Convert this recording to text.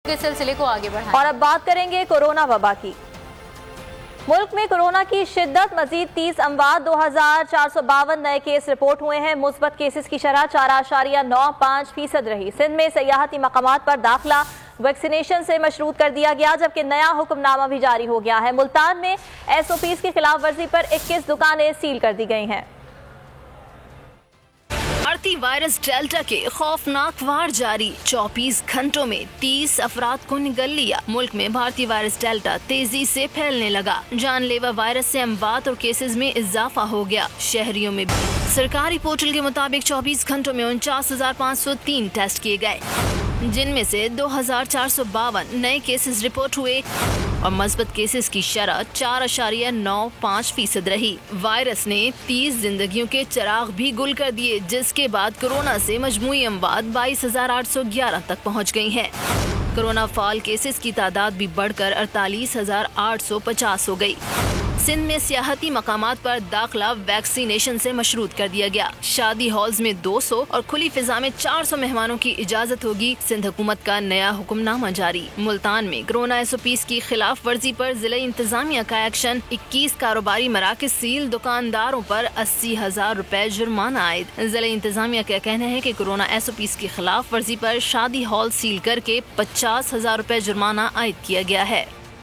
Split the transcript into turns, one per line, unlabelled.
के सिलसिले को आगे बढ़ाएं।
और अब बात करेंगे कोरोना वबा की। मुल्क में कोरोना की शिद्दत मजीद 30 अमवात 2452 नए केस रिपोर्ट हुए हैं। मुस्बत केसेस की शरह 4.95% रही। सिंध में सयाहती मकामात पर दाखिला वैक्सीनेशन से मशरूत कर दिया गया, जबकि नया हुक्मनामा भी जारी हो गया है। मुल्तान में SOPs की खिलाफ वर्जी पर 21 दुकानें सील कर दी गई हैं।
भारतीय वायरस डेल्टा के खौफनाक वार जारी। 24 घंटों में 30 अफराद को निगल लिया। मुल्क में भारतीय वायरस डेल्टा तेजी से फैलने लगा। जानलेवा वायरस से अमवात और केसेस में इजाफा हो गया। शहरियों में भी सरकारी पोर्टल के मुताबिक 24 घंटों में 49,503 टेस्ट किए गए, जिनमें से 2,452 नए केसेस रिपोर्ट हुए और मस्बत केसेस की शरह 4.95% रही। वायरस ने 30 जिंदगियों के चिराग भी गुल कर दिए, जिसके बाद कोरोना से मजमूई अमवात 22,811 तक पहुंच गई हैं। कोरोना फाल केसेस की तादाद भी बढ़कर 48,850 हो गई। सिंध में सियाहती मकामात पर दाखिला वैक्सीनेशन से मशरूत कर दिया गया। शादी हॉल्स में 200 और खुली फिजा में 400 मेहमानों की इजाजत होगी। सिंध हुकूमत का नया हुक्मनामा जारी। मुल्तान में कोरोना SOPs की खिलाफ वर्जी पर जिला इंतजामिया का एक्शन। 21 कारोबारी मराकज सील, दुकानदारों पर 80,000 रुपए जुर्माना आयद। जिला इंतजामिया का कहना है कि कोरोना SOPs की खिलाफ वर्जी पर शादी हॉल सील करके 50,000 रुपए जुर्माना आयद किया गया है।